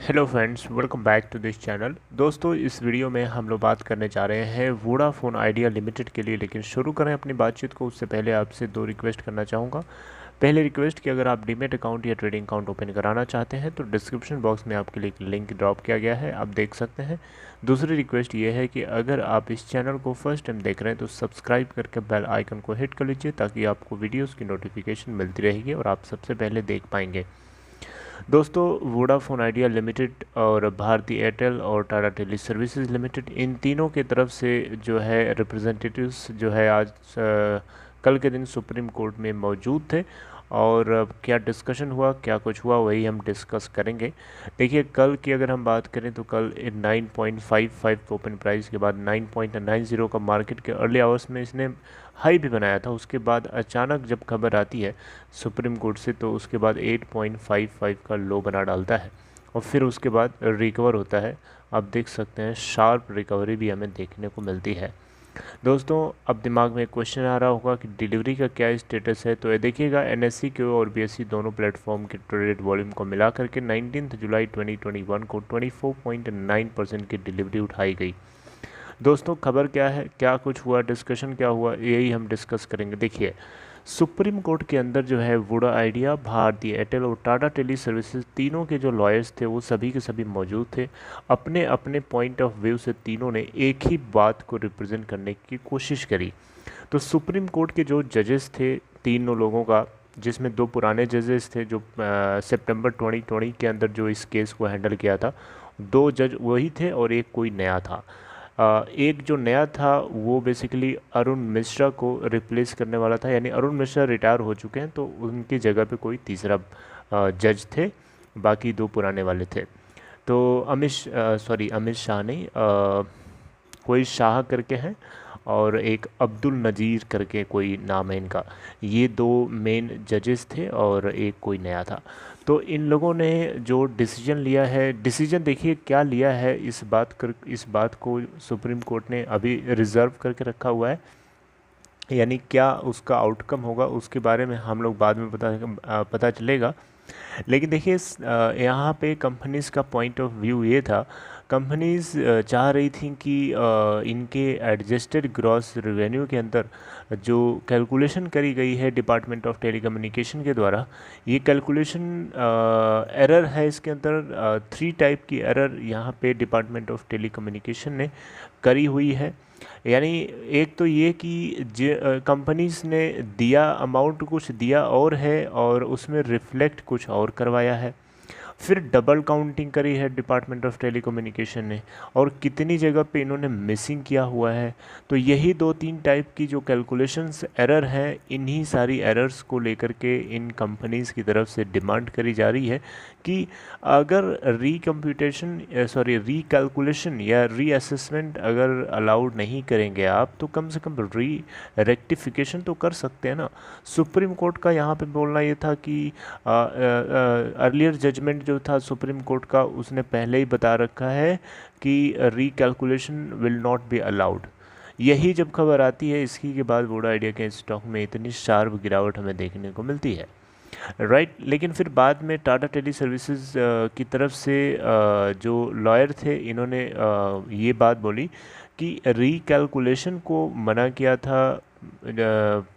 Hello friends, welcome back to this channel. दोस्तों, इस video में हम लोग बात करने जा रहे हैं वोडाफोन आइडिया लिमिटेड के लिए। लेकिन शुरू करें अपनी बातचीत को उससे पहले आपसे दो रिक्वेस्ट करना चाहूँगा। पहले रिक्वेस्ट कि अगर आप डीमेट अकाउंट या ट्रेडिंग अकाउंट ओपन कराना चाहते हैं तो डिस्क्रिप्शन बॉक्स में आपके लिए एक लिंक ड्रॉप किया गया है, आप देख सकते हैं। दूसरी रिक्वेस्ट ये है कि अगर आप इस चैनल को फर्स्ट टाइम देख रहे हैं तो सब्सक्राइब करके बेल आइकन को हिट कर लीजिए ताकि आपको वीडियोज़ की नोटिफिकेशन मिलती रहेगी और आप सबसे पहले देख पाएंगे। दोस्तों, वोडाफोन आइडिया लिमिटेड और भारती एयरटेल और टाटा टेली सर्विसेज लिमिटेड, इन तीनों के तरफ से जो है रिप्रेजेंटेटिव्स जो है आज कल के दिन सुप्रीम कोर्ट में मौजूद थे। और क्या डिस्कशन हुआ, क्या कुछ हुआ, वही हम डिस्कस करेंगे। देखिए, कल की अगर हम बात करें तो कल 9.55 के ओपन प्राइस के बाद 9.90 का मार्केट के अर्ली आवर्स में इसने हाई भी बनाया था। उसके बाद अचानक जब खबर आती है सुप्रीम कोर्ट से तो उसके बाद 8.55 का लो बना डालता है और फिर उसके बाद रिकवर होता है। आप देख सकते हैं शार्प रिकवरी भी हमें देखने को मिलती है। दोस्तों, अब दिमाग में एक क्वेश्चन आ रहा होगा कि डिलीवरी का क्या स्टेटस है। तो ये देखिएगा, एनएससी के और बीएससी दोनों प्लेटफॉर्म के ट्रेडेड वॉल्यूम को मिला करके 19 जुलाई 2021 को 24.9% की डिलीवरी उठाई गई। दोस्तों, खबर क्या है, क्या कुछ हुआ, डिस्कशन क्या हुआ, यही हम डिस्कस करेंगे। देखिए, सुप्रीम कोर्ट के अंदर जो है वोडा आइडिया, भारती एयरटेल और टाटा टेली सर्विसेज तीनों के जो लॉयर्स थे वो सभी के सभी मौजूद थे। अपने अपने पॉइंट ऑफ व्यू से तीनों ने एक ही बात को रिप्रेजेंट करने की कोशिश करी। तो सुप्रीम कोर्ट के जो जजेस थे तीनों लोगों का, जिसमें दो पुराने जजेस थे जो सितंबर 2020 के अंदर जो इस केस को हैंडल किया था, दो जज वही थे और एक कोई नया था। एक जो नया था वो बेसिकली अरुण मिश्रा को रिप्लेस करने वाला था, यानी अरुण मिश्रा रिटायर हो चुके हैं तो उनकी जगह पे कोई तीसरा जज थे, बाकी दो पुराने वाले थे। तो अमित शाह नहीं, कोई शाह करके हैं और एक अब्दुल नज़ीर करके कोई नाम है इनका। ये दो मेन जजेस थे और एक कोई नया था। तो इन लोगों ने जो डिसीजन लिया है, डिसीजन देखिए क्या लिया है, इस बात को सुप्रीम कोर्ट ने अभी रिज़र्व करके रखा हुआ है। यानी क्या उसका आउटकम होगा उसके बारे में हम लोग बाद में पता चलेगा। लेकिन देखिए, यहाँ पे कंपनीज़ का पॉइंट ऑफ व्यू ये था, कंपनीज़ चाह रही थी कि इनके एडजस्टेड ग्रॉस रेवेन्यू के अंदर जो कैलकुलेशन करी गई है डिपार्टमेंट ऑफ टेलीकम्युनिकेशन के द्वारा, ये कैलकुलेशन एरर है। इसके अंदर 3 टाइप की एरर यहाँ पे डिपार्टमेंट ऑफ टेलीकम्युनिकेशन ने करी हुई है। यानी एक तो ये कि कंपनीज ने दिया अमाउंट कुछ दिया और है और उसमें रिफ्लेक्ट कुछ और करवाया है। फिर डबल काउंटिंग करी है डिपार्टमेंट ऑफ टेलीकम्युनिकेशन ने, और कितनी जगह पे इन्होंने मिसिंग किया हुआ है। तो यही 2-3 टाइप की जो कैलकुलेशंस एरर हैं, इन्हीं सारी एरर्स को लेकर के इन कंपनीज़ की तरफ से डिमांड करी जा रही है कि अगर रीकैलकुलेशन या रीअसेसमेंट अगर अलाउड नहीं करेंगे आप, तो कम से कम रेक्टिफिकेशन तो कर सकते हैं ना। सुप्रीम कोर्ट का यहाँ पे बोलना ये था कि अर्लियर जजमेंट जो था सुप्रीम कोर्ट का, उसने पहले ही बता रखा है कि रीकैलकुलेशन विल नॉट बी अलाउड। यही जब खबर आती है, इसकी के बाद वोडा आइडिया के स्टॉक में इतनी शार्प गिरावट हमें देखने को मिलती है, राइट। लेकिन फिर बाद में टाटा टेली सर्विसेज की तरफ से जो लॉयर थे, इन्होंने ये बात बोली कि रीकैलकुलेशन को मना किया था।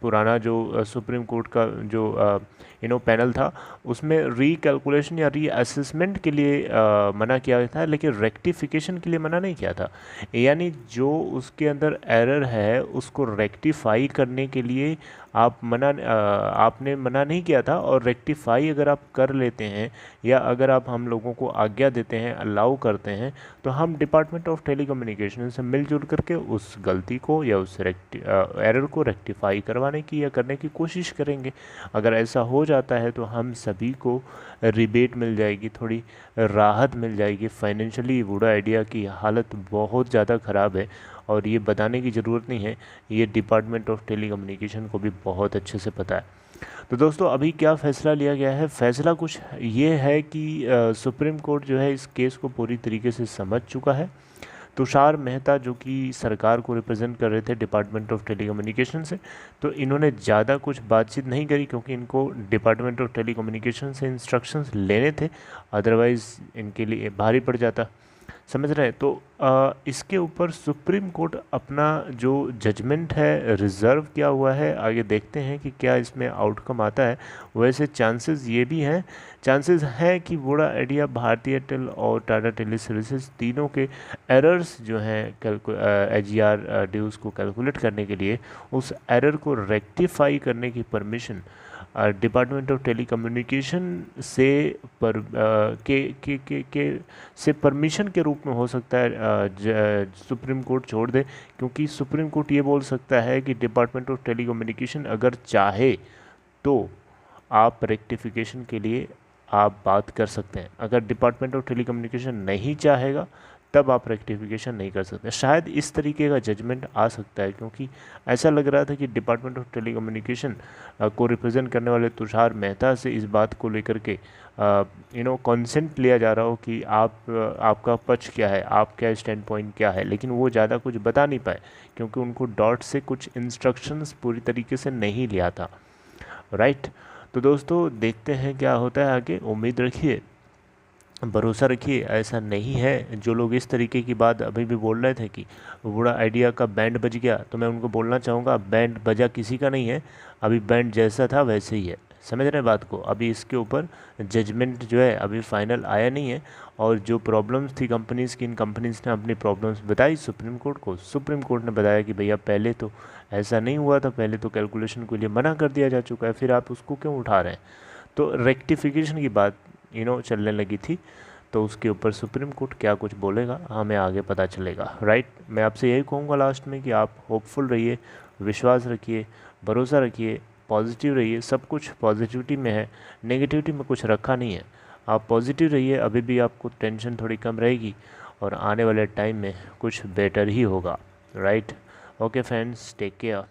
पुराना जो सुप्रीम कोर्ट का जो पैनल था, उसमें रीकैलकुलेशन या रीअसेसमेंट के लिए मना किया था, लेकिन रेक्टिफिकेशन के लिए मना नहीं किया था। यानी जो उसके अंदर एरर है उसको रेक्टिफाई करने के लिए आपने मना नहीं किया था, और रेक्टिफाई अगर आप कर लेते हैं या अगर आप हम लोगों को आज्ञा देते हैं, अलाउ करते हैं, तो हम डिपार्टमेंट ऑफ टेलीकम्युनिकेशन से मिलजुल करके उस गलती को या उस एरर को रेक्टिफाई करवाने की या करने की कोशिश करेंगे। अगर ऐसा हो जाता है तो हम सभी को रिबेट मिल जाएगी, थोड़ी राहत मिल जाएगी। फाइनेंशियली वोडा आइडिया की हालत बहुत ज़्यादा ख़राब है और ये बताने की ज़रूरत नहीं है, ये डिपार्टमेंट ऑफ टेलीकम्युनिकेशन को भी बहुत अच्छे से पता है। तो दोस्तों, अभी क्या फ़ैसला लिया गया है, फ़ैसला कुछ ये है कि सुप्रीम कोर्ट जो है इस केस को पूरी तरीके से समझ चुका है। तुषार मेहता जो कि सरकार को रिप्रेजेंट कर रहे थे डिपार्टमेंट ऑफ टेलीकम्युनिकेशन से, तो इन्होंने ज़्यादा कुछ बातचीत नहीं करी क्योंकि इनको डिपार्टमेंट ऑफ टेलीकम्युनिकेशन से इंस्ट्रक्शंस लेने थे, अदरवाइज़ इनके लिए भारी पड़ जाता। समझ रहे हैं? तो इसके ऊपर सुप्रीम कोर्ट अपना जो जजमेंट है रिज़र्व किया हुआ है। आगे देखते हैं कि क्या इसमें आउटकम आता है। वैसे चांसेस ये भी हैं, चांसेस हैं कि वोडा आइडिया, भारती एयरटेल और टाटा टेली सर्विसेज तीनों के एरर्स जो हैं AGR ड्यूज़ को कैलकुलेट करने के लिए उस एरर को रेक्टिफाई करने की परमिशन डिपार्टमेंट ऑफ टेलीकम्युनिकेशन से से परमिशन के रूप में हो सकता है सुप्रीम कोर्ट छोड़ दे, क्योंकि सुप्रीम कोर्ट ये बोल सकता है कि डिपार्टमेंट ऑफ टेलीकम्युनिकेशन अगर चाहे तो आप रेक्टिफिकेशन के लिए आप बात कर सकते हैं। अगर डिपार्टमेंट ऑफ टेलीकम्युनिकेशन नहीं चाहेगा तब आप रेक्टिफिकेशन नहीं कर सकते। शायद इस तरीके का जजमेंट आ सकता है, क्योंकि ऐसा लग रहा था कि डिपार्टमेंट ऑफ टेलीकम्युनिकेशन को रिप्रेजेंट करने वाले तुषार मेहता से इस बात को लेकर के कंसेंट लिया जा रहा हो कि आपका पक्ष क्या है, आप क्या स्टैंड पॉइंट क्या है, लेकिन वो ज़्यादा कुछ बता नहीं पाए क्योंकि उनको डॉट से कुछ इंस्ट्रक्शंस पूरी तरीके से नहीं लिया था। राइट। तो दोस्तों देखते हैं क्या होता है आगे। उम्मीद रखिए, भरोसा रखिए, ऐसा नहीं है। जो लोग इस तरीके की बात अभी भी बोल रहे थे कि वोडा आइडिया का बैंड बज गया, तो मैं उनको बोलना चाहूँगा बैंड बजा किसी का नहीं है, अभी बैंड जैसा था वैसे ही है। समझ रहे हैं बात को? अभी इसके ऊपर जजमेंट जो है अभी फाइनल आया नहीं है, और जो प्रॉब्लम्स थी कंपनीज़ की, इन कंपनीज़ ने अपनी प्रॉब्लम्स बताई सुप्रीम कोर्ट को। सुप्रीम कोर्ट ने बताया कि भैया पहले तो ऐसा नहीं हुआ था, पहले तो कैलकुलेशन के लिए मना कर दिया जा चुका है, फिर आप उसको क्यों उठा रहे हैं। तो रेक्टिफिकेशन की बात चलने लगी थी, तो उसके ऊपर सुप्रीम कोर्ट क्या कुछ बोलेगा हमें आगे पता चलेगा। राइट। मैं आपसे यही कहूँगा लास्ट में कि आप होपफुल रहिए, विश्वास रखिए, भरोसा रखिए, पॉजिटिव रहिए। सब कुछ पॉजिटिविटी में है, नेगेटिविटी में कुछ रखा नहीं है। आप पॉजिटिव रहिए, अभी भी आपको टेंशन थोड़ी कम रहेगी और आने वाले टाइम में कुछ बेटर ही होगा। Right. Okay friends, take care.